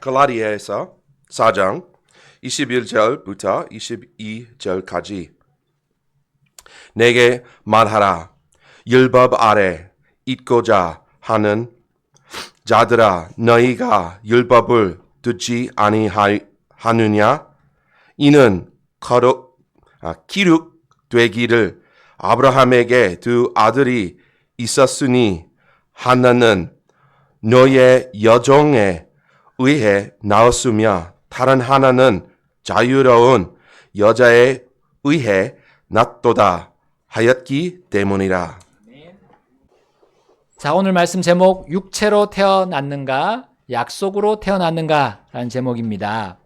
갈라디아서 4장 21절부터 22절까지 내게 말하라. 율법 아래 있고자 하는 자들아, 너희가 율법을 듣지 아니하느냐? 이는 기록 되기를 아브라함에게 두 아들이 있었으니 하나는 너의 여종에 의해 낳았으며 다른 하나는 자유로운 여자에 의해 낳도다 하였기 때문이라. 자, 오늘 말씀 제목 육체로 태어났는가 약속으로 태어났는가 라는 제목입니다.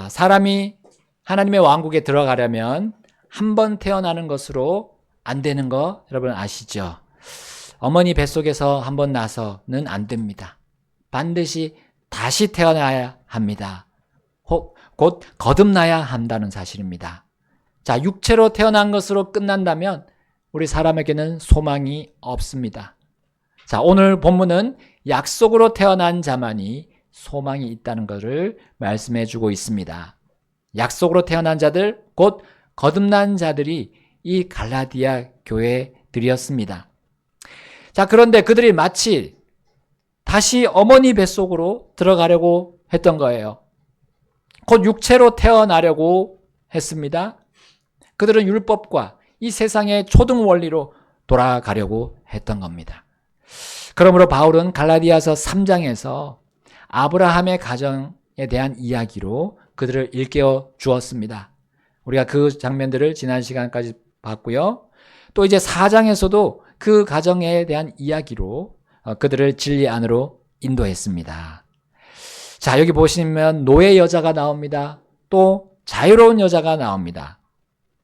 사람이 하나님의 왕국에 들어가려면 한 번 태어나는 것으로 안 되는 거 여러분 아시죠? 어머니 뱃속에서 한 번 나서는 안 됩니다. 반드시 다시 태어나야 합니다. 곧 거듭나야 한다는 사실입니다. 자, 육체로 태어난 것으로 끝난다면 우리 사람에게는 소망이 없습니다. 자, 오늘 본문은 약속으로 태어난 자만이 소망이 있다는 것을 말씀해 주고 있습니다. 약속으로 태어난 자들, 곧 거듭난 자들이 이 갈라디아 교회들이었습니다. 자, 그런데 그들이 마치 다시 어머니 뱃속으로 들어가려고 했던 거예요. 곧 육체로 태어나려고 했습니다. 그들은 율법과 이 세상의 초등 원리로 돌아가려고 했던 겁니다. 그러므로 바울은 갈라디아서 3장에서 아브라함의 가정에 대한 이야기로 그들을 일깨워 주었습니다. 우리가 그 장면들을 지난 시간까지 봤고요. 또 이제 4장에서도 그 가정에 대한 이야기로 그들을 진리 안으로 인도했습니다. 자, 여기 보시면 노예 여자가 나옵니다. 또 자유로운 여자가 나옵니다.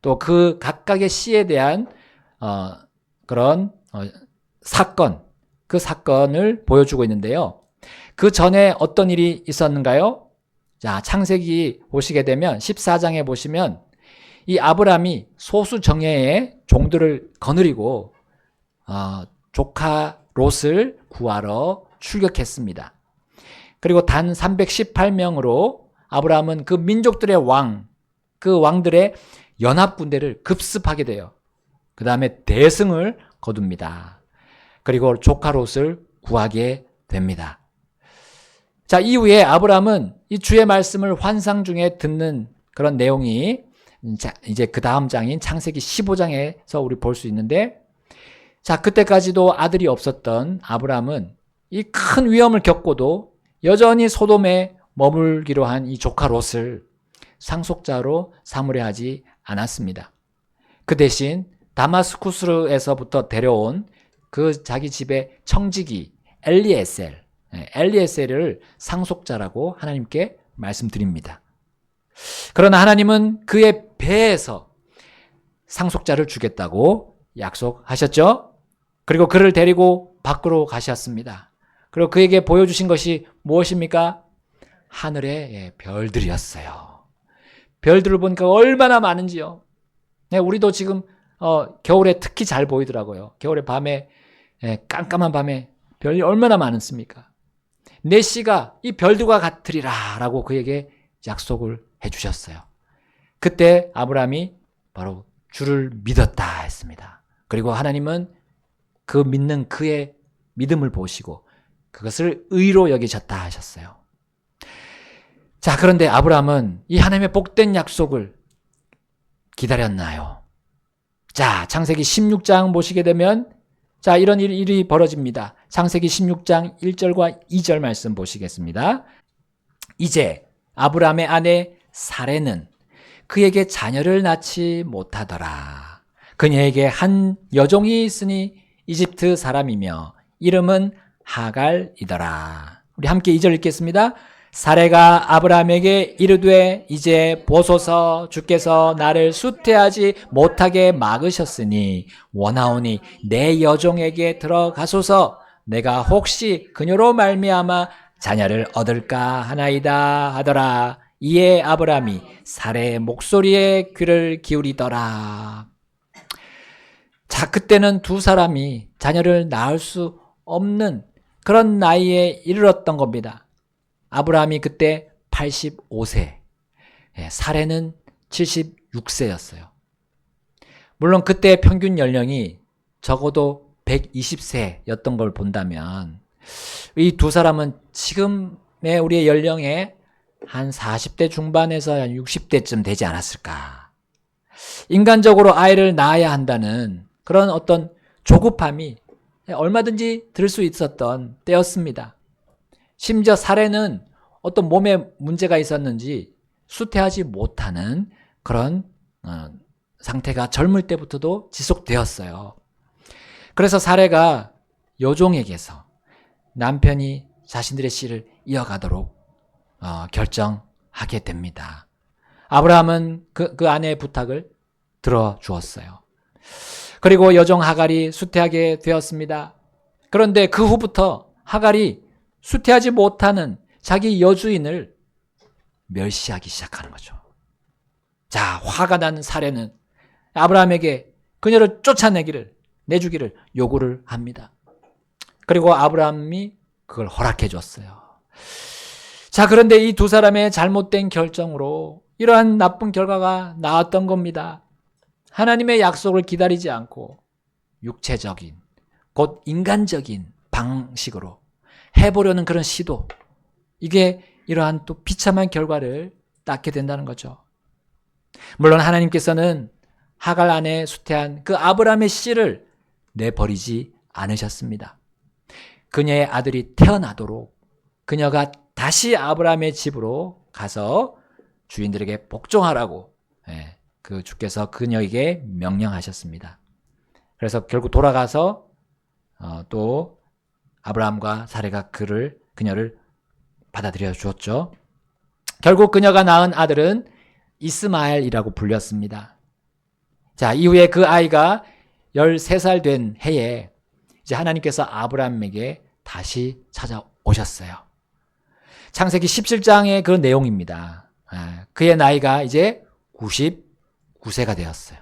또 그 각각의 시에 대한 그런 사건, 그 사건을 보여주고 있는데요. 그 전에 어떤 일이 있었는가요? 자, 창세기 보시게 되면 14장에 보시면 이 아브람이 소수 정예의 종들을 거느리고 조카 롯을 구하러 출격했습니다. 그리고 단 318명으로 아브람은 그 민족들의 그 왕들의 연합군대를 급습하게 돼요. 그 다음에 대승을 거둡니다. 그리고 조카 롯을 구하게 됩니다. 자, 이후에 아브람은 이 주의 말씀을 환상 중에 듣는 그런 내용이 이제 그 다음 장인 창세기 15장에서 우리 볼 수 있는데, 자, 그때까지도 아들이 없었던 아브람은 이 큰 위험을 겪고도 여전히 소돔에 머물기로 한 이 조카 롯을 상속자로 삼으려 하지 않았습니다. 그 대신 다마스쿠스에서부터 데려온 그 자기 집의 청지기 엘리에셀을 상속자라고 하나님께 말씀드립니다. 그러나 하나님은 그의 배에서 상속자를 주겠다고 약속하셨죠. 그리고 그를 데리고 밖으로 가셨습니다. 그리고 그에게 보여주신 것이 무엇입니까? 하늘의 별들이었어요. 별들을 보니까 얼마나 많은지요. 네, 우리도 지금 겨울에 특히 잘 보이더라고요. 겨울에 밤에, 깜깜한 밤에 별이 얼마나 많습니까? 내 씨가 이 별들과 같으리라 라고 그에게 약속을 해주셨어요. 그때 아브라함이 바로 주를 믿었다 했습니다. 그리고 하나님은 그 믿는 그의 믿음을 보시고 그것을 의로 여기셨다 하셨어요. 자, 그런데 아브라함은 이 하나님의 복된 약속을 기다렸나요? 자, 창세기 16장 보시게 되면 자, 이런 일이 벌어집니다. 창세기 16장 1절과 2절 말씀 보시겠습니다. 이제 아브라함의 아내 사레는 그에게 자녀를 낳지 못하더라. 그녀에게 한 여종이 있으니 이집트 사람이며 이름은 하갈이더라. 우리 함께 2절 읽겠습니다. 사레가 아브라함에게 이르되 이제 보소서 주께서 나를 수태하지 못하게 막으셨으니 원하오니 내 여종에게 들어가소서 내가 혹시 그녀로 말미암아 자녀를 얻을까 하나이다 하더라. 이에 아브라함이 사레의 목소리에 귀를 기울이더라. 자, 그때는 두 사람이 자녀를 낳을 수 없는 그런 나이에 이르렀던 겁니다. 아브라함이 그때 85세, 사레는 76세였어요. 물론 그때 평균 연령이 적어도 120세였던 걸 본다면 이 두 사람은 지금의 우리의 연령에 한 40대 중반에서 한 60대쯤 되지 않았을까. 인간적으로 아이를 낳아야 한다는 그런 어떤 조급함이 얼마든지 들 수 있었던 때였습니다. 심지어 사례는 어떤 몸에 문제가 있었는지 수태하지 못하는 그런 상태가 젊을 때부터도 지속되었어요. 그래서 사례가 여종에게서 남편이 자신들의 씨를 이어가도록 결정하게 됩니다. 아브라함은 그 아내의 부탁을 들어주었어요. 그리고 여종 하갈이 수태하게 되었습니다. 그런데 그 후부터 하갈이 수태하지 못하는 자기 여주인을 멸시하기 시작하는 거죠. 자, 화가 난 사례는 아브라함에게 그녀를 내주기를 요구를 합니다. 그리고 아브라함이 그걸 허락해 줬어요. 자, 그런데 이 두 사람의 잘못된 결정으로 이러한 나쁜 결과가 나왔던 겁니다. 하나님의 약속을 기다리지 않고 육체적인, 곧 인간적인 방식으로 해보려는 그런 시도, 이게 이러한 또 비참한 결과를 낳게 된다는 거죠. 물론 하나님께서는 하갈 안에 수태한 그 아브라함의 씨를 내버리지 않으셨습니다. 그녀의 아들이 태어나도록 그녀가 다시 아브라함의 집으로 가서 주인들에게 복종하라고 그 주께서 그녀에게 명령하셨습니다. 그래서 결국 돌아가서 또 아브라함과 사레가 그녀를 받아들여 주었죠. 결국 그녀가 낳은 아들은 이스마엘이라고 불렸습니다. 자, 이후에 그 아이가 13살 된 해에 이제 하나님께서 아브라함에게 다시 찾아오셨어요. 창세기 17장의 그 내용입니다. 그의 나이가 이제 99세가 되었어요.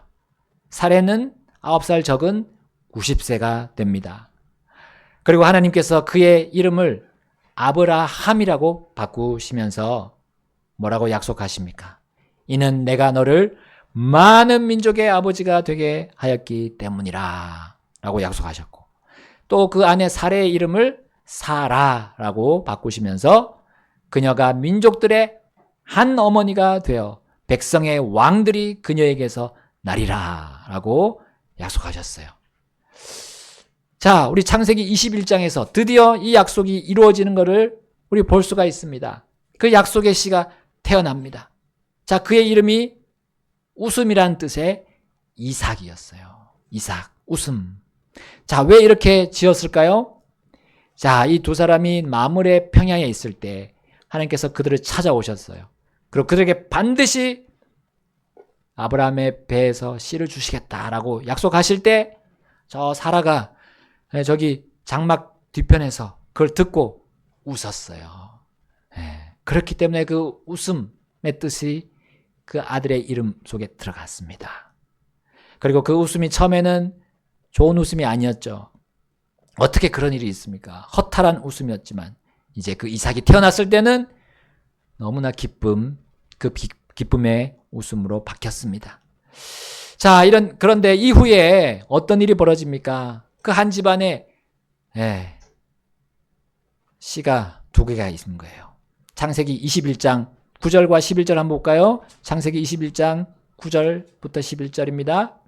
사례는 9살 적은 90세가 됩니다. 그리고 하나님께서 그의 이름을 아브라함이라고 바꾸시면서 뭐라고 약속하십니까? 이는 내가 너를 많은 민족의 아버지가 되게 하였기 때문이라 라고 약속하셨고, 또 그 안에 사례의 이름을 사라라고 바꾸시면서 그녀가 민족들의 한 어머니가 되어 백성의 왕들이 그녀에게서 나리라 라고 약속하셨어요. 자, 우리 창세기 21장에서 드디어 이 약속이 이루어지는 것을 우리 볼 수가 있습니다. 그 약속의 씨가 태어납니다. 자, 그의 이름이 웃음이라는 뜻의 이삭이었어요. 이삭, 웃음. 자, 왜 이렇게 지었을까요? 자, 이 두 사람이 마므레 평야에 있을 때 하나님께서 그들을 찾아오셨어요. 그리고 그들에게 반드시 아브라함의 배에서 씨를 주시겠다라고 약속하실 때 저 사라가 저기 장막 뒤편에서 그걸 듣고 웃었어요. 그렇기 때문에 그 웃음의 뜻이 그 아들의 이름 속에 들어갔습니다. 그리고 그 웃음이 처음에는 좋은 웃음이 아니었죠. 어떻게 그런 일이 있습니까? 허탈한 웃음이었지만 이제 그 이삭이 태어났을 때는 너무나 그 기쁨의 웃음으로 바뀌었습니다. 자, 그런데 이후에 어떤 일이 벌어집니까? 그 한 집안에 씨가 두 개가 있는 거예요. 창세기 21장 9절과 11절 한번 볼까요? 창세기 21장 9절부터 11절입니다.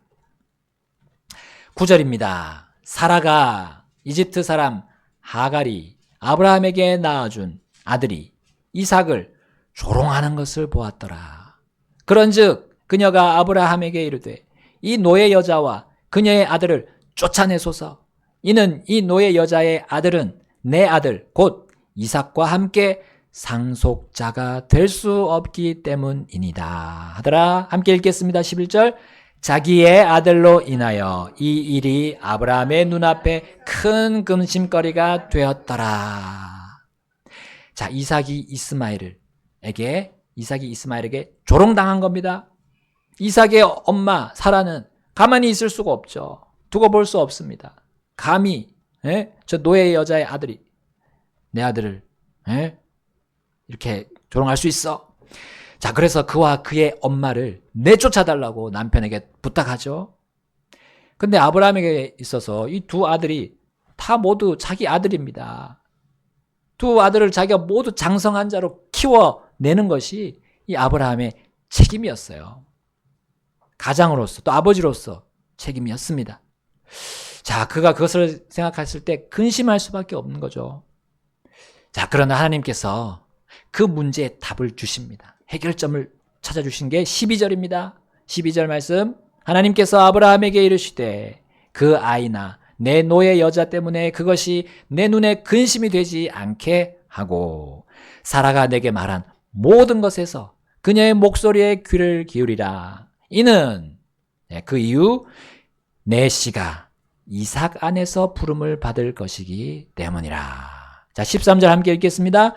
9절입니다. 사라가 이집트 사람 하갈이 아브라함에게 낳아준 아들이 이삭을 조롱하는 것을 보았더라. 그런즉 그녀가 아브라함에게 이르되 이 노예 여자와 그녀의 아들을 쫓아내소서. 이는 이 노예 여자의 아들은 내 아들 곧 이삭과 함께 상속자가 될 수 없기 때문이니라 하더라. 함께 읽겠습니다. 11절. 자기의 아들로 인하여 이 일이 아브라함의 눈앞에 큰 근심거리가 되었더라. 자, 이삭이 이스마엘에게 조롱당한 겁니다. 이삭의 엄마 사라는 가만히 있을 수가 없죠. 두고 볼 수 없습니다. 감히 저 노예 여자의 아들이 내 아들을 이렇게 조롱할 수 있어? 자, 그래서 그와 그의 엄마를 내쫓아달라고 남편에게 부탁하죠. 근데 아브라함에게 있어서 이 두 아들이 다 모두 자기 아들입니다. 두 아들을 자기가 모두 장성한 자로 키워내는 것이 이 아브라함의 책임이었어요. 가장으로서 또 아버지로서 책임이었습니다. 자, 그가 그것을 생각했을 때 근심할 수밖에 없는 거죠. 자, 그러나 하나님께서 그 문제에 답을 주십니다. 해결점을 찾아주신 게 12절입니다. 12절 말씀, 하나님께서 아브라함에게 이르시되 그 아이나 내 노예 여자 때문에 그것이 내 눈에 근심이 되지 않게 하고 사라가 내게 말한 모든 것에서 그녀의 목소리에 귀를 기울이라. 이는 그 이유 내 씨가 이삭 안에서 부름을 받을 것이기 때문이라. 자, 13절 함께 읽겠습니다.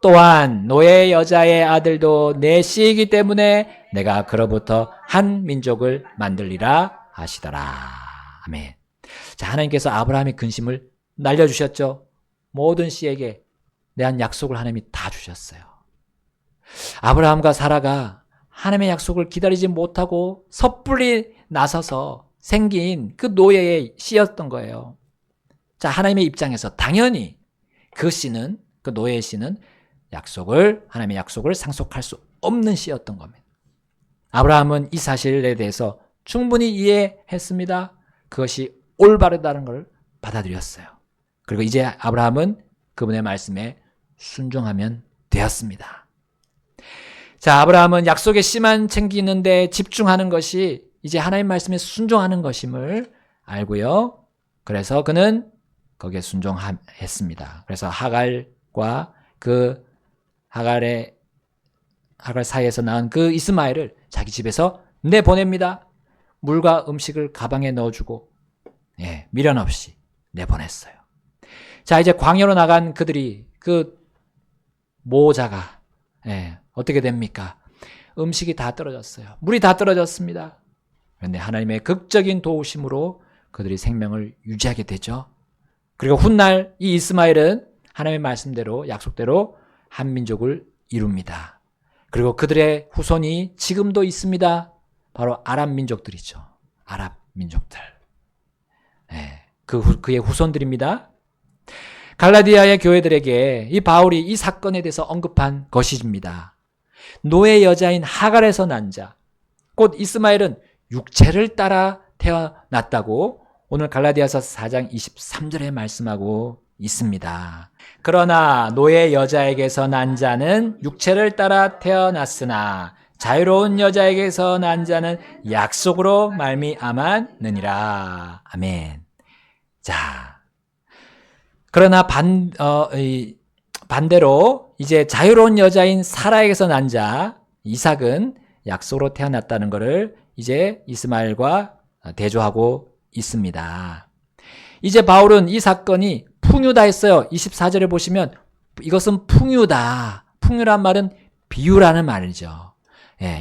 또한 노예 여자의 아들도 내 씨이기 때문에 내가 그로부터 한 민족을 만들리라 하시더라. 아멘. 자, 하나님께서 아브라함의 근심을 날려주셨죠. 모든 씨에게 대한 약속을 하나님이 다 주셨어요. 아브라함과 사라가 하나님의 약속을 기다리지 못하고 섣불리 나서서 생긴 그 노예의 씨였던 거예요. 자, 하나님의 입장에서 당연히 그 씨는, 그 노예의 씨는 하나님의 약속을 상속할 수 없는 씨였던 겁니다. 아브라함은 이 사실에 대해서 충분히 이해했습니다. 그것이 올바르다는 걸 받아들였어요. 그리고 이제 아브라함은 그분의 말씀에 순종하면 되었습니다. 자, 아브라함은 약속의 씨만 챙기는데 집중하는 것이 이제 하나님 말씀에 순종하는 것임을 알고요. 그래서 그는 거기에 순종했습니다. 그래서 하갈과 그 하갈 사이에서 낳은 그 이스마엘을 자기 집에서 내보냅니다. 물과 음식을 가방에 넣어주고 미련 없이 내보냈어요. 자, 이제 광야로 나간 그들이 그 모자가 어떻게 됩니까? 음식이 다 떨어졌어요. 물이 다 떨어졌습니다. 그런데 하나님의 극적인 도우심으로 그들이 생명을 유지하게 되죠. 그리고 훗날 이 이스마엘은 하나님의 말씀대로 약속대로 한 민족을 이룹니다. 그리고 그들의 후손이 지금도 있습니다. 바로 아랍 민족들이죠. 아랍 민족들. 그의 후손들입니다. 갈라디아의 교회들에게 이 바울이 이 사건에 대해서 언급한 것입니다. 노예 여자인 하갈에서 난 자, 곧 이스마엘은 육체를 따라 태어났다고 오늘 갈라디아서 4장 23절에 말씀하고 있습니다. 그러나 노예 여자에게서 난 자는 육체를 따라 태어났으나 자유로운 여자에게서 난 자는 약속으로 말미암았느니라. 아멘. 자, 그러나 반대로 이제 자유로운 여자인 사라에게서 난 자 이삭은 약속으로 태어났다는 것을 이제 이스마엘과 대조하고 있습니다. 이제 바울은 이 사건이 풍유다 했어요. 24절에 보시면 이것은 풍유다. 풍유란 말은 비유라는 말이죠.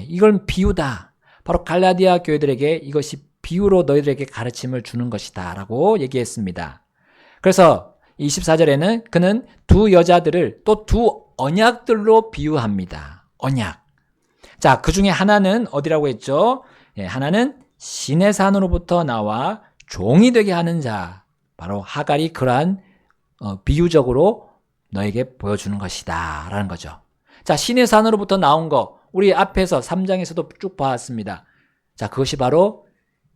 이건 비유다. 바로 갈라디아 교회들에게 이것이 비유로 너희들에게 가르침을 주는 것이다 라고 얘기했습니다. 그래서 24절에는 그는 두 여자들을 또 두 언약들로 비유합니다. 언약. 자, 그 중에 하나는 어디라고 했죠? 하나는 신의 산으로부터 나와 종이 되게 하는 자. 바로 하갈이 그러한 비유적으로 너에게 보여주는 것이다 라는 거죠. 자, 신의 산으로부터 나온 거 우리 앞에서 3장에서도 쭉 봐왔습니다. 자, 그것이 바로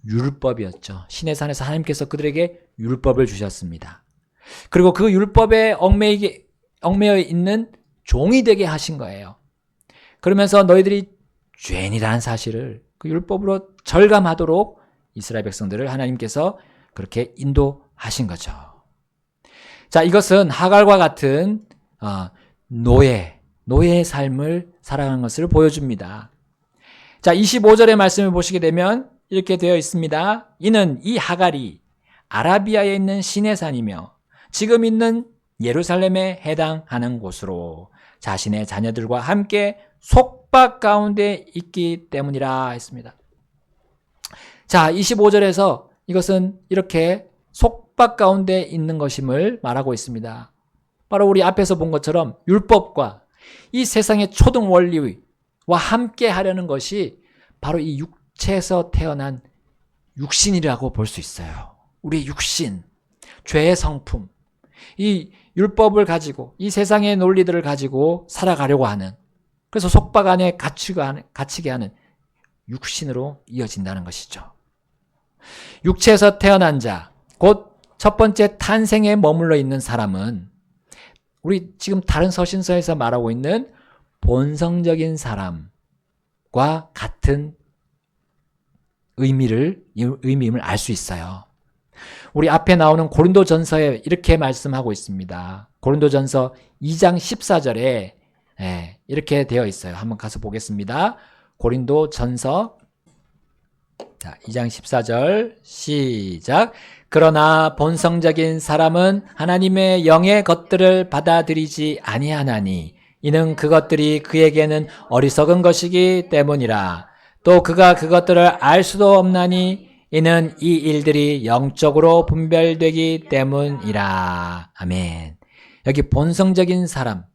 율법이었죠. 신의 산에서 하나님께서 그들에게 율법을 주셨습니다. 그리고 그 율법에 얽매여 있는 종이 되게 하신 거예요. 그러면서 너희들이 죄인이라는 사실을 그 율법으로 절감하도록 이스라엘 백성들을 하나님께서 그렇게 인도하신 거죠. 자, 이것은 하갈과 같은 노예의 삶을 살아가는 것을 보여줍니다. 자, 25절의 말씀을 보시게 되면 이렇게 되어 있습니다. 이는 이 하갈이 아라비아에 있는 신의 산이며 지금 있는 예루살렘에 해당하는 곳으로 자신의 자녀들과 함께 속박 가운데 있기 때문이라 했습니다. 자, 25절에서 이것은 이렇게 속박 가운데 있는 것임을 말하고 있습니다. 바로 우리 앞에서 본 것처럼 율법과 이 세상의 초등 원리와 함께 하려는 것이 바로 이 육체에서 태어난 육신이라고 볼 수 있어요. 우리의 육신, 죄의 성품, 이 율법을 가지고 이 세상의 논리들을 가지고 살아가려고 하는, 그래서 속박 안에 갇히게 하는 육신으로 이어진다는 것이죠. 육체에서 태어난 자, 곧 첫 번째 탄생에 머물러 있는 사람은 우리 지금 다른 서신서에서 말하고 있는 본성적인 사람과 같은 의미임을 알 수 있어요. 우리 앞에 나오는 고린도전서에 이렇게 말씀하고 있습니다. 고린도전서 2장 14절에 이렇게 되어 있어요. 한번 가서 보겠습니다. 고린도전서 2장 14절 시작. 그러나 본성적인 사람은 하나님의 영의 것들을 받아들이지 아니하나니 이는 그것들이 그에게는 어리석은 것이기 때문이라. 또 그가 그것들을 알 수도 없나니 이는 이 일들이 영적으로 분별되기 때문이라. 아멘. 여기 본성적인 사람,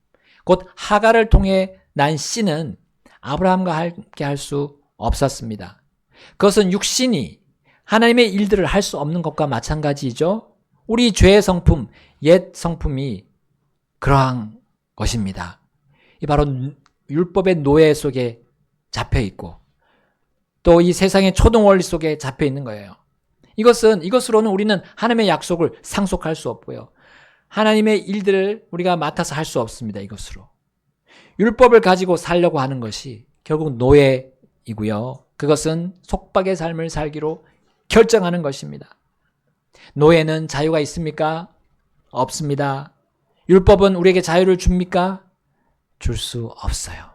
곧 하갈을 통해 난 씨는 아브라함과 함께 할 수 없었습니다. 그것은 육신이 하나님의 일들을 할 수 없는 것과 마찬가지죠. 우리 죄의 성품, 옛 성품이 그러한 것입니다. 이 바로 율법의 노예 속에 잡혀 있고 또 이 세상의 초등 원리 속에 잡혀 있는 거예요. 이것으로는 우리는 하나님의 약속을 상속할 수 없고요. 하나님의 일들을 우리가 맡아서 할 수 없습니다. 이것으로. 율법을 가지고 살려고 하는 것이 결국 노예이고요. 그것은 속박의 삶을 살기로 결정하는 것입니다. 노예는 자유가 있습니까? 없습니다. 율법은 우리에게 자유를 줍니까? 줄 수 없어요.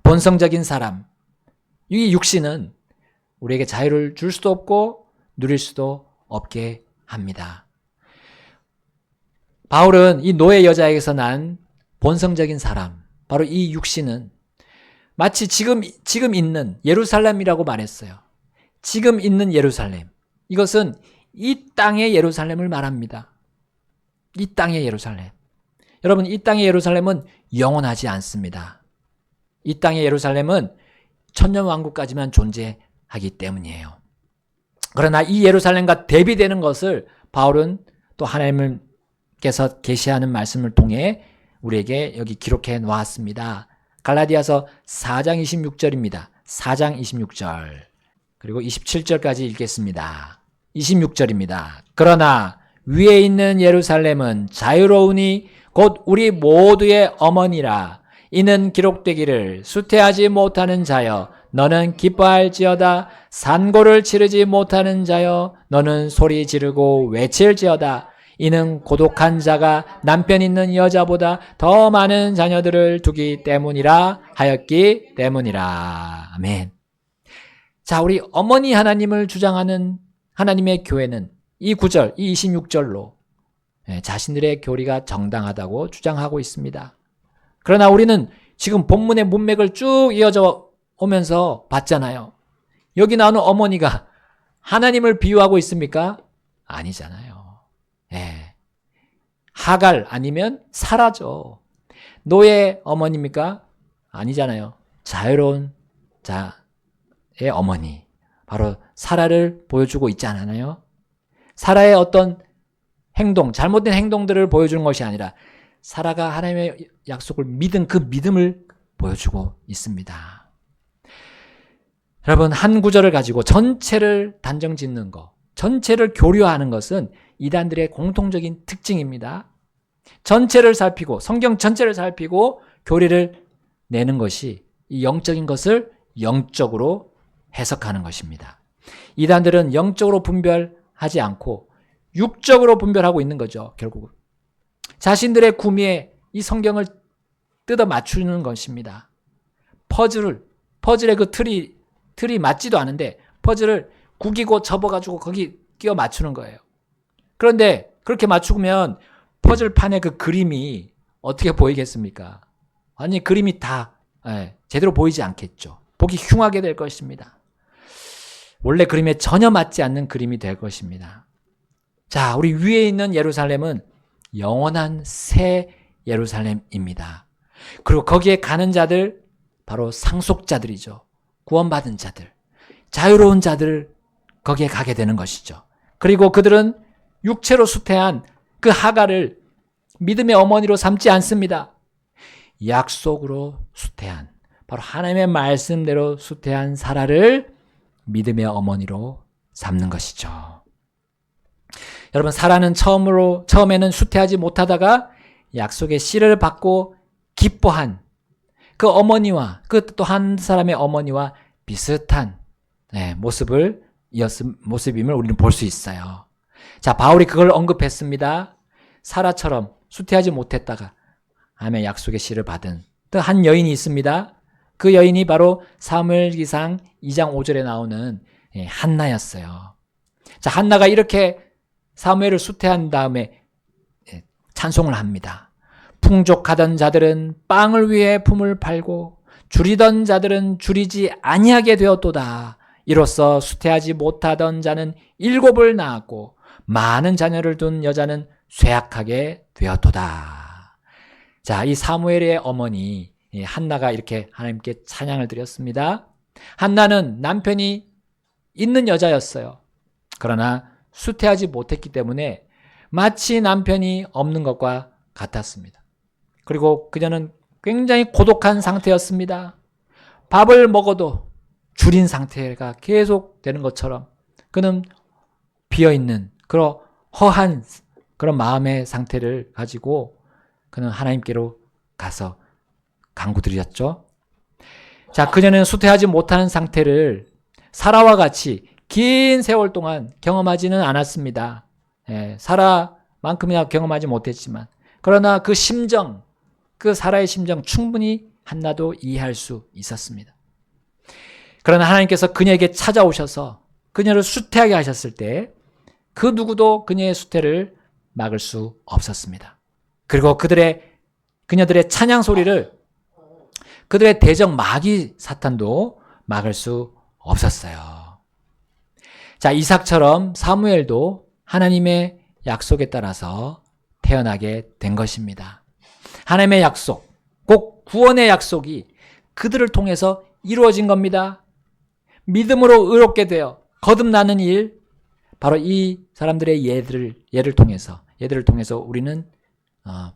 본성적인 사람, 이 육신은 우리에게 자유를 줄 수도 없고 누릴 수도 없게 합니다. 바울은 이 노예 여자에게서 난 본성적인 사람, 바로 이 육신은 마치 지금 있는 예루살렘이라고 말했어요. 지금 있는 예루살렘. 이것은 이 땅의 예루살렘을 말합니다. 이 땅의 예루살렘. 여러분, 이 땅의 예루살렘은 영원하지 않습니다. 이 땅의 예루살렘은 천년왕국까지만 존재하기 때문이에요. 그러나 이 예루살렘과 대비되는 것을 바울은 또 하나님께서 계시하는 말씀을 통해 우리에게 여기 기록해 놓았습니다. 갈라디아서 4장 26절입니다. 4장 26절. 그리고 27절까지 읽겠습니다. 26절입니다. 그러나 위에 있는 예루살렘은 자유로우니 곧 우리 모두의 어머니라. 이는 기록되기를 수태하지 못하는 자여 너는 기뻐할지어다. 산고를 치르지 못하는 자여 너는 소리 지르고 외칠지어다. 이는 고독한 자가 남편 있는 여자보다 더 많은 자녀들을 두기 때문이라 하였기 때문이라. 아멘. 자, 우리 어머니 하나님을 주장하는 하나님의 교회는 이 9절, 이 26절로 자신들의 교리가 정당하다고 주장하고 있습니다. 그러나 우리는 지금 본문의 문맥을 쭉 이어져 오면서 봤잖아요. 여기 나오는 어머니가 하나님을 비유하고 있습니까? 아니잖아요. 하갈 아니면 사라죠. 노예 어머니입니까? 아니잖아요. 자유로운 자의 어머니. 바로 사라를 보여주고 있지 않았나요? 사라의 어떤 행동, 잘못된 행동들을 보여주는 것이 아니라 사라가 하나님의 약속을 믿은 그 믿음을 보여주고 있습니다. 여러분, 한 구절을 가지고 전체를 단정 짓는 것, 전체를 교류하는 것은 이단들의 공통적인 특징입니다. 전체를 살피고 성경 전체를 살피고 교리를 내는 것이 이 영적인 것을 영적으로 해석하는 것입니다. 이단들은 영적으로 분별하지 않고 육적으로 분별하고 있는 거죠. 결국은 자신들의 구미에 이 성경을 뜯어 맞추는 것입니다. 퍼즐의 그 틀이 맞지도 않은데 퍼즐을 구기고 접어가지고 거기 끼워 맞추는 거예요. 그런데 그렇게 맞추면 퍼즐판의 그 그림이 어떻게 보이겠습니까? 아니, 그림이 다 제대로 보이지 않겠죠. 보기 흉하게 될 것입니다. 원래 그림에 전혀 맞지 않는 그림이 될 것입니다. 자, 우리 위에 있는 예루살렘은 영원한 새 예루살렘입니다. 그리고 거기에 가는 자들 바로 상속자들이죠. 구원받은 자들, 자유로운 자들 거기에 가게 되는 것이죠. 그리고 그들은 육체로 수태한 그 하갈을 믿음의 어머니로 삼지 않습니다. 약속으로 수태한, 바로 하나님의 말씀대로 수태한 사라를 믿음의 어머니로 삼는 것이죠. 여러분, 사라는 처음에는 수태하지 못하다가 약속의 씨를 받고 기뻐한 그 어머니와 그 또 한 사람의 어머니와 비슷한 모습임을 우리는 볼 수 있어요. 자, 바울이 그걸 언급했습니다. 사라처럼 수태하지 못했다가 하나님의 약속의 씨를 받은 또 한 여인이 있습니다. 그 여인이 바로 사무엘기상 2장 5절에 나오는 한나였어요. 자, 한나가 이렇게 사무엘을 수태한 다음에 찬송을 합니다. 풍족하던 자들은 빵을 위해 품을 팔고 줄이던 자들은 줄이지 아니하게 되었도다. 이로써 수태하지 못하던 자는 7을 낳았고 많은 자녀를 둔 여자는 쇠약하게 되었도다. 자, 이 사무엘의 어머니 한나가 이렇게 하나님께 찬양을 드렸습니다. 한나는 남편이 있는 여자였어요. 그러나 수태하지 못했기 때문에 마치 남편이 없는 것과 같았습니다. 그리고 그녀는 굉장히 고독한 상태였습니다. 밥을 먹어도 줄인 상태가 계속 되는 것처럼 그는 비어있는 그런 허한 그런 마음의 상태를 가지고 그는 하나님께로 가서 간구드렸죠. 자, 그녀는 수태하지 못하는 상태를 사라와 같이 긴 세월 동안 경험하지는 않았습니다. 사라만큼이나 경험하지 못했지만 그러나 그 심정, 그 사라의 심정 충분히 한나도 이해할 수 있었습니다. 그러나 하나님께서 그녀에게 찾아오셔서 그녀를 수태하게 하셨을 때 그 누구도 그녀의 수태를 막을 수 없었습니다. 그리고 그녀들의 찬양 소리를 그들의 대적 마귀 사탄도 막을 수 없었어요. 자, 이삭처럼 사무엘도 하나님의 약속에 따라서 태어나게 된 것입니다. 하나님의 약속, 꼭 구원의 약속이 그들을 통해서 이루어진 겁니다. 믿음으로 의롭게 되어 거듭나는 일, 바로 이 사람들의 예를 통해서 우리는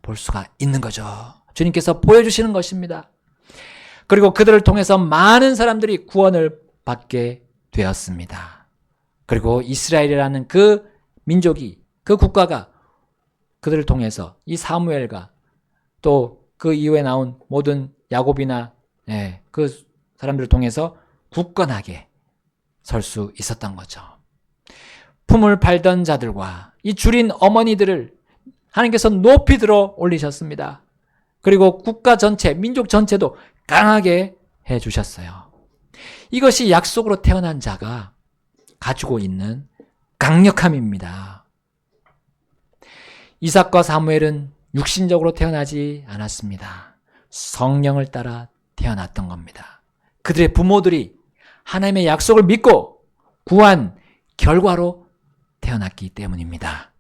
볼 수가 있는 거죠. 주님께서 보여주시는 것입니다. 그리고 그들을 통해서 많은 사람들이 구원을 받게 되었습니다. 그리고 이스라엘이라는 그 민족이, 그 국가가 그들을 통해서 이 사무엘과 또 그 이후에 나온 모든 야곱이나 그 사람들을 통해서 굳건하게 설 수 있었던 거죠. 품을 팔던 자들과 이 줄인 어머니들을 하나님께서 높이 들어 올리셨습니다. 그리고 국가 전체, 민족 전체도 강하게 해주셨어요. 이것이 약속으로 태어난 자가 가지고 있는 강력함입니다. 이삭과 사무엘은 육신적으로 태어나지 않았습니다. 성령을 따라 태어났던 겁니다. 그들의 부모들이 하나님의 약속을 믿고 구한 결과로 태어났기 때문입니다.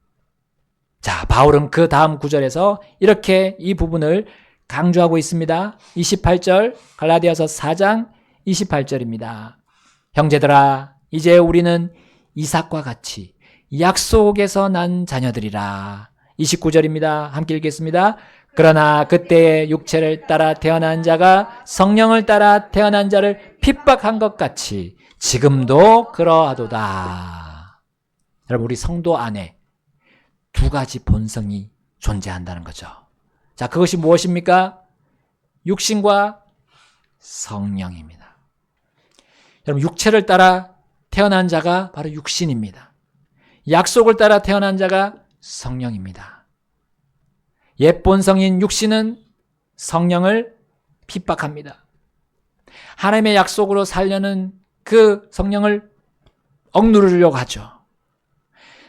자, 바울은 그 다음 구절에서 이렇게 이 부분을 강조하고 있습니다. 28절, 갈라디아서 4장 28절입니다. 형제들아, 이제 우리는 이삭과 같이 약속에서 난 자녀들이라. 29절입니다. 함께 읽겠습니다. 그러나 그때의 육체를 따라 태어난 자가 성령을 따라 태어난 자를 핍박한 것 같이 지금도 그러하도다. 여러분, 우리 성도 안에 두 가지 본성이 존재한다는 거죠. 자, 그것이 무엇입니까? 육신과 성령입니다. 여러분, 육체를 따라 태어난 자가 바로 육신입니다. 약속을 따라 태어난 자가 성령입니다. 옛 본성인 육신은 성령을 핍박합니다. 하나님의 약속으로 살려는 그 성령을 억누르려고 하죠.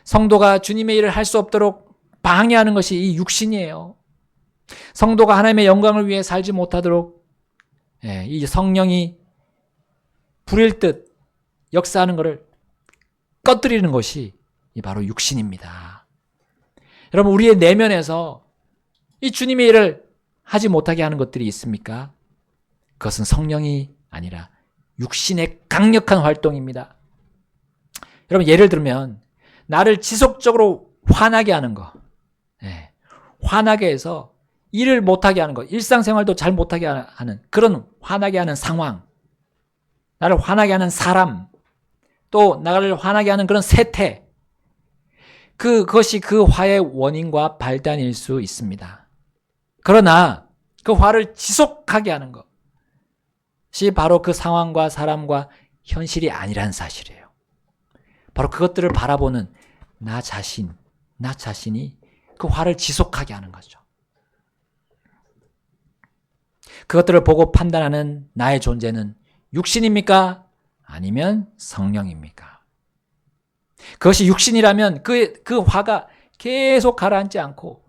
성도가 주님의 일을 할 수 없도록 방해하는 것이 이 육신이에요. 성도가 하나님의 영광을 위해 살지 못하도록 이 성령이 불일 듯 역사하는 것을 꺼뜨리는 것이 바로 육신입니다. 여러분, 우리의 내면에서 이 주님의 일을 하지 못하게 하는 것들이 있습니까? 그것은 성령이 아니라 육신의 강력한 활동입니다. 여러분, 예를 들면 나를 지속적으로 화나게 하는 거, 화나게 해서 일을 못하게 하는 거, 일상생활도 잘 못하게 하는 그런 화나게 하는 상황, 나를 화나게 하는 사람, 또 나를 화나게 하는 그런 세태, 그것이 그 화의 원인과 발단일 수 있습니다. 그러나 그 화를 지속하게 하는 것이 바로 그 상황과 사람과 현실이 아니라는 사실이에요. 바로 그것들을 바라보는 나 자신이 그 화를 지속하게 하는 거죠. 그것들을 보고 판단하는 나의 존재는 육신입니까? 아니면 성령입니까? 그것이 육신이라면 그 화가 계속 가라앉지 않고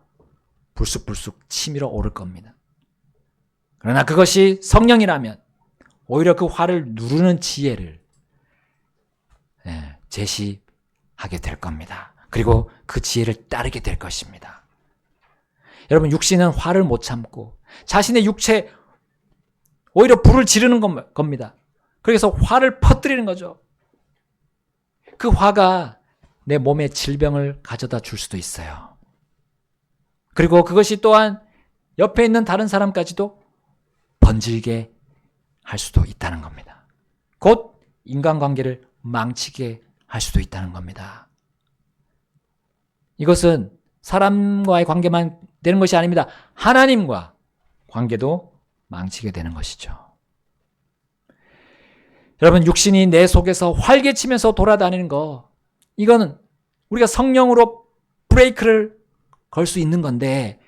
불쑥불쑥 치밀어 오를 겁니다. 그러나 그것이 성령이라면 오히려 그 화를 누르는 지혜를 제시하게 될 겁니다. 그리고 그 지혜를 따르게 될 것입니다. 여러분, 육신은 화를 못 참고 자신의 육체 오히려 불을 지르는 겁니다. 그래서 화를 퍼뜨리는 거죠. 그 화가 내 몸에 질병을 가져다 줄 수도 있어요. 그리고 그것이 또한 옆에 있는 다른 사람까지도 번질게 할 수도 있다는 겁니다. 곧 인간관계를 망치게 할 수도 있다는 겁니다. 이것은 사람과의 관계만 되는 것이 아닙니다. 하나님과 관계도 망치게 되는 것이죠. 여러분, 육신이 내 속에서 활개치면서 돌아다니는 거, 이거는 우리가 성령으로 브레이크를 걸 수 있는 건데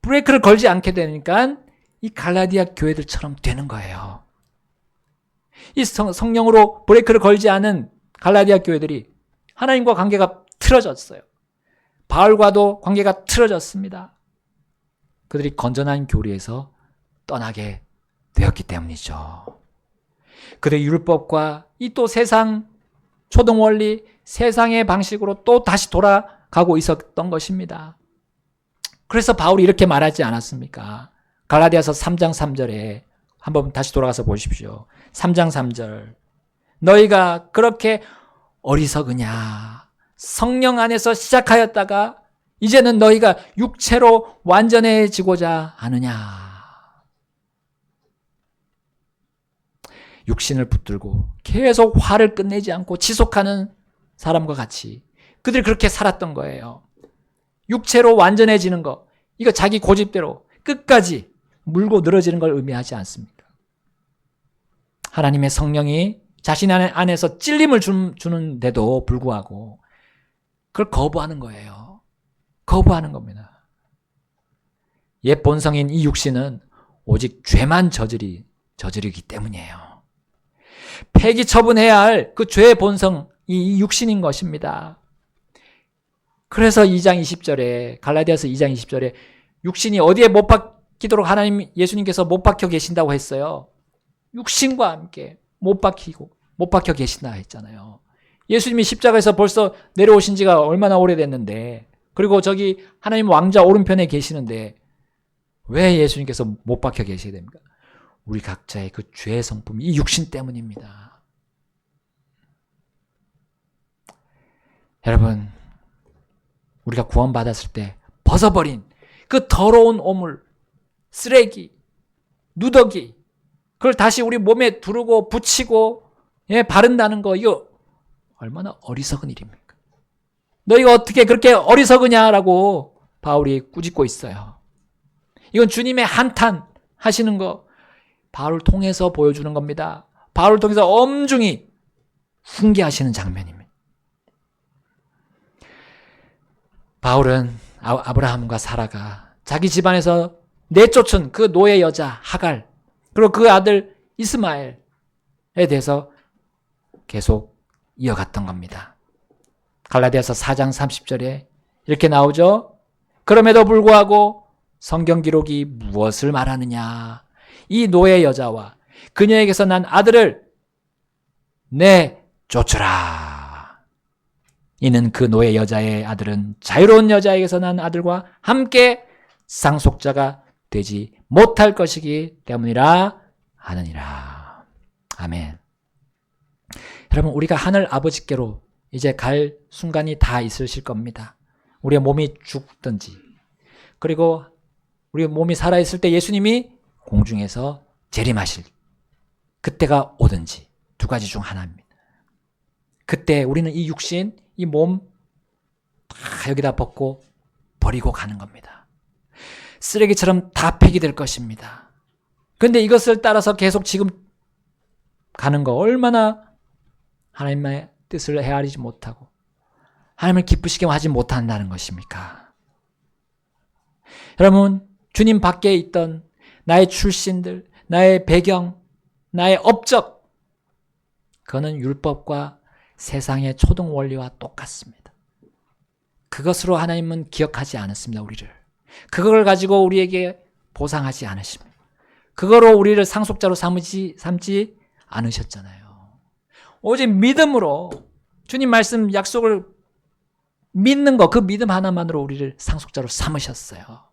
브레이크를 걸지 않게 되니까 이 갈라디아 교회들처럼 되는 거예요. 이 성령으로 브레이크를 걸지 않은 갈라디아 교회들이 하나님과 관계가 틀어졌어요. 바울과도 관계가 틀어졌습니다. 그들이 건전한 교리에서 떠나게 되었기 때문이죠. 그들의 율법과 이 또 세상 초등원리, 세상의 방식으로 또 다시 돌아가고 있었던 것입니다. 그래서 바울이 이렇게 말하지 않았습니까? 갈라디아서 3장 3절에 한번 다시 돌아가서 보십시오. 3장 3절. 너희가 그렇게 어리석으냐? 성령 안에서 시작하였다가 이제는 너희가 육체로 완전해지고자 하느냐? 육신을 붙들고 계속 화를 끝내지 않고 지속하는 사람과 같이 그들이 그렇게 살았던 거예요. 육체로 완전해지는 거, 이거 자기 고집대로 끝까지 물고 늘어지는 걸 의미하지 않습니까? 하나님의 성령이 자신 안에서 찔림을 주는데도 불구하고 그걸 거부하는 거예요. 거부하는 겁니다. 옛 본성인 이 육신은 오직 죄만 저지르기 때문이에요. 폐기 처분해야 할 그 죄의 본성이 이 육신인 것입니다. 그래서 2장 20절에 갈라디아서 2장 20절에 육신이 어디에 못 박히도록 하나님 예수님께서 못 박혀 계신다고 했어요. 육신과 함께 못 박혀 계신다 했잖아요. 예수님이 십자가에서 벌써 내려오신 지가 얼마나 오래됐는데, 그리고 저기 하나님 왕자 오른편에 계시는데 왜 예수님께서 못 박혀 계셔야 됩니까? 우리 각자의 그 죄의 성품이 이 육신 때문입니다. 여러분, 우리가 구원받았을 때 벗어버린 그 더러운 오물, 쓰레기, 누더기, 그걸 다시 우리 몸에 두르고 붙이고 바른다는 거, 이거 얼마나 어리석은 일입니까? 너희가 어떻게 그렇게 어리석으냐라고 바울이 꾸짖고 있어요. 이건 주님의 한탄 하시는 거 바울을 통해서 보여주는 겁니다. 바울을 통해서 엄중히 훈계하시는 장면입니다. 바울은 아브라함과 사라가 자기 집안에서 내쫓은 그 노예 여자 하갈, 그리고 그 아들 이스마엘에 대해서 계속 이어갔던 겁니다. 갈라디아서 4장 30절에 이렇게 나오죠. 그럼에도 불구하고 성경 기록이 무엇을 말하느냐? 이 노예 여자와 그녀에게서 난 아들을 내쫓으라. 이는 그 노예 여자의 아들은 자유로운 여자에게서 난 아들과 함께 상속자가 되지 못할 것이기 때문이라 하느니라. 아멘. 여러분, 우리가 하늘 아버지께로 이제 갈 순간이 다 있으실 겁니다. 우리의 몸이 죽든지, 그리고 우리 몸이 살아있을 때 예수님이 공중에서 재림하실 그때가 오든지, 두 가지 중 하나입니다. 그때 우리는 이 육신, 이 몸 다 여기다 벗고 버리고 가는 겁니다. 쓰레기처럼 다 폐기될 것입니다. 그런데 이것을 따라서 계속 지금 가는 거 얼마나 하나님의 뜻을 헤아리지 못하고 하나님을 기쁘시게 하지 못한다는 것입니까? 여러분, 주님 밖에 있던 나의 출신들, 나의 배경, 나의 업적, 그거는 율법과 세상의 초등 원리와 똑같습니다. 그것으로 하나님은 기억하지 않았습니다, 우리를. 그걸 가지고 우리에게 보상하지 않으십니다. 그거로 우리를 상속자로 삼지 않으셨잖아요. 오직 믿음으로 주님 말씀 약속을 믿는 것, 그 믿음 하나만으로 우리를 상속자로 삼으셨어요.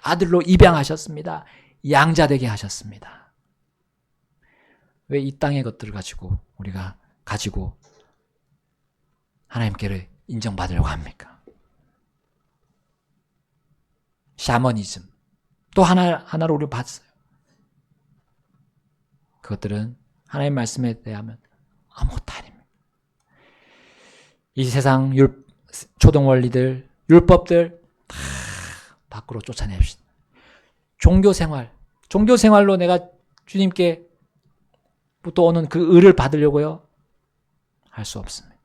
아들로 입양하셨습니다. 양자 되게 하셨습니다. 왜 이 땅의 것들을 우리가 가지고 하나님께를 인정받으려고 합니까? 샤머니즘 또 하나로 우리를 봤어요. 그것들은 하나님의 말씀에 대하면 아무것도 아닙니다. 이 세상 초등 원리들, 율법들 다 밖으로 쫓아냅시다. 종교 생활로 내가 주님께부터 오는 그 의를 받으려고요? 할 수 없습니다.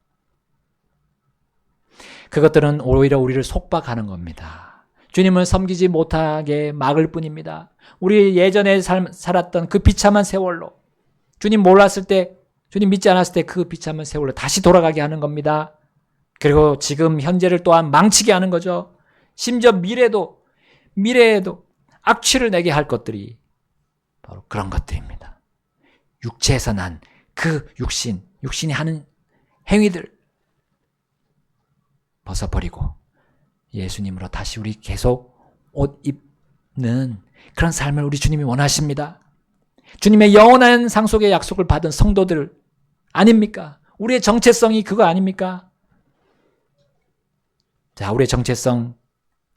그것들은 오히려 우리를 속박하는 겁니다. 주님을 섬기지 못하게 막을 뿐입니다. 우리 예전에 살았던 그 비참한 세월로, 주님 몰랐을 때, 주님 믿지 않았을 때 그 비참한 세월로 다시 돌아가게 하는 겁니다. 그리고 지금 현재를 또한 망치게 하는 거죠. 심지어 미래에도 악취를 내게 할 것들이 바로 그런 것들입니다. 육체에서 난 그 육신이 하는 행위들 벗어버리고 예수님으로 다시 우리 계속 옷 입는 그런 삶을 우리 주님이 원하십니다. 주님의 영원한 상속의 약속을 받은 성도들 아닙니까? 우리의 정체성이 그거 아닙니까? 자, 우리의 정체성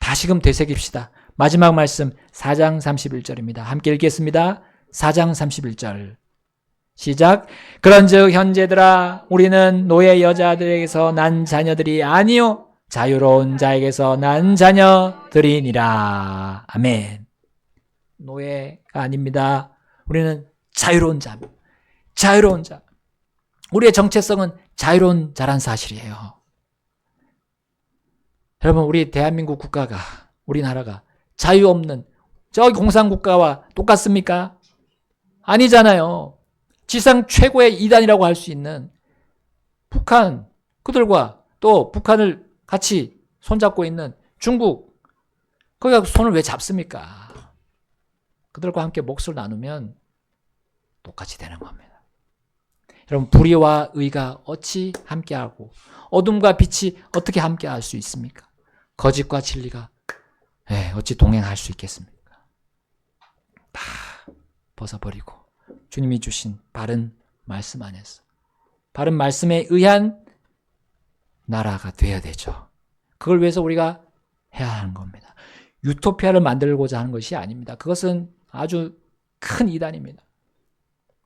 다시금 되새깁시다. 마지막 말씀 4장 31절입니다. 함께 읽겠습니다. 4장 31절 시작. 그런즉 현재들아 우리는 노예 여자들에게서 난 자녀들이 아니요 자유로운 자에게서 난 자녀들이니라. 아멘. 노예가 아닙니다. 우리는 자유로운 자입니다. 자유로운 자. 우리의 정체성은 자유로운 자란 사실이에요. 여러분, 우리 대한민국 국가가, 우리나라가 자유 없는 저기 공산국가와 똑같습니까? 아니잖아요. 지상 최고의 이단이라고 할 수 있는 북한, 그들과 또 북한을 같이 손잡고 있는 중국, 거기가 손을 왜 잡습니까? 그들과 함께 몫을 나누면 똑같이 되는 겁니다. 여러분, 불의와 의가 어찌 함께하고 어둠과 빛이 어떻게 함께할 수 있습니까? 거짓과 진리가 어찌 동행할 수 있겠습니까? 다 벗어버리고 주님이 주신 바른 말씀 안에서 바른 말씀에 의한 나라가 되어야 되죠. 그걸 위해서 우리가 해야 하는 겁니다. 유토피아를 만들고자 하는 것이 아닙니다. 그것은 아주 큰 이단입니다.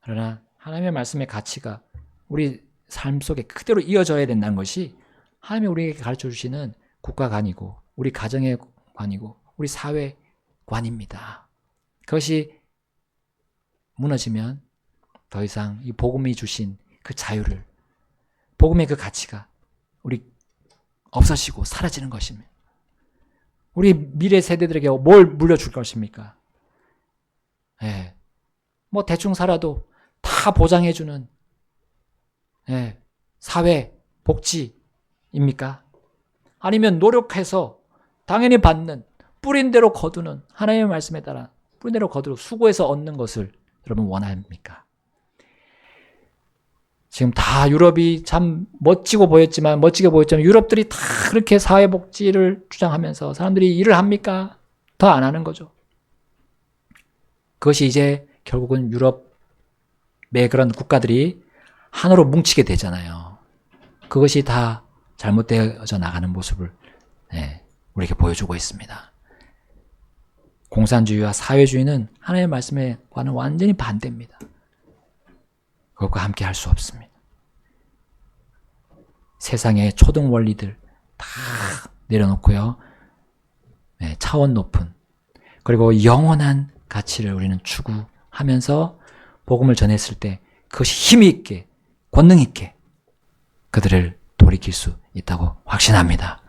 그러나 하나님의 말씀의 가치가 우리 삶 속에 그대로 이어져야 된다는 것이 하나님이 우리에게 가르쳐 주시는 국가관이고 우리 가정의 관이고 우리 사회관입니다. 그것이 무너지면 더 이상 이 복음이 주신 그 자유를, 복음의 그 가치가 우리 없어지고 사라지는 것입니다. 우리 미래 세대들에게 뭘 물려줄 것입니까? 뭐 대충 살아도 다 보장해주는 사회 복지입니까? 아니면 노력해서 당연히 받는 뿌린 대로 거두는 하나님의 말씀에 따라 뿌린 대로 거두고 수고해서 얻는 것을 여러분 원합니까? 지금 다 유럽이 참 멋지게 보였지만 유럽들이 다 그렇게 사회복지를 주장하면서 사람들이 일을 합니까? 더 안 하는 거죠. 그것이 이제 결국은 유럽의 그런 국가들이 하나로 뭉치게 되잖아요. 그것이 다 잘못되어져 나가는 모습을 우리에게 보여주고 있습니다. 공산주의와 사회주의는 하나님의 말씀과는 완전히 반대입니다. 그것과 함께 할 수 없습니다. 세상의 초등 원리들 다 내려놓고요. 차원 높은 그리고 영원한 가치를 우리는 추구하면서 복음을 전했을 때 그것이 힘이 있게 권능 있게 그들을 돌이킬 수 있다고 확신합니다.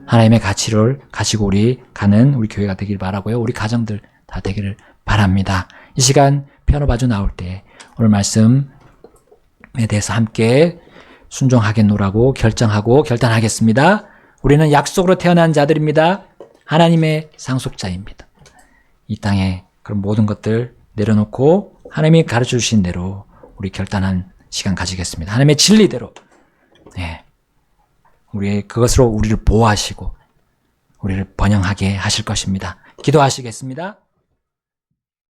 하나님의 가치를 가지고 우리 가는 우리 교회가 되길 바라고요. 우리 가정들 다 되기를 바랍니다. 이 시간 피아노 바주 나올 때 오늘 말씀에 대해서 함께 순종하겠노라고 결정하고 결단하겠습니다. 우리는 약속으로 태어난 자들입니다. 하나님의 상속자입니다. 이 땅에 그런 모든 것들 내려놓고 하나님이 가르쳐 주신 대로 우리 결단한 시간 가지겠습니다. 하나님의 진리대로 우리 그것으로 우리를 보호하시고 우리를 번영하게 하실 것입니다. 기도하시겠습니다.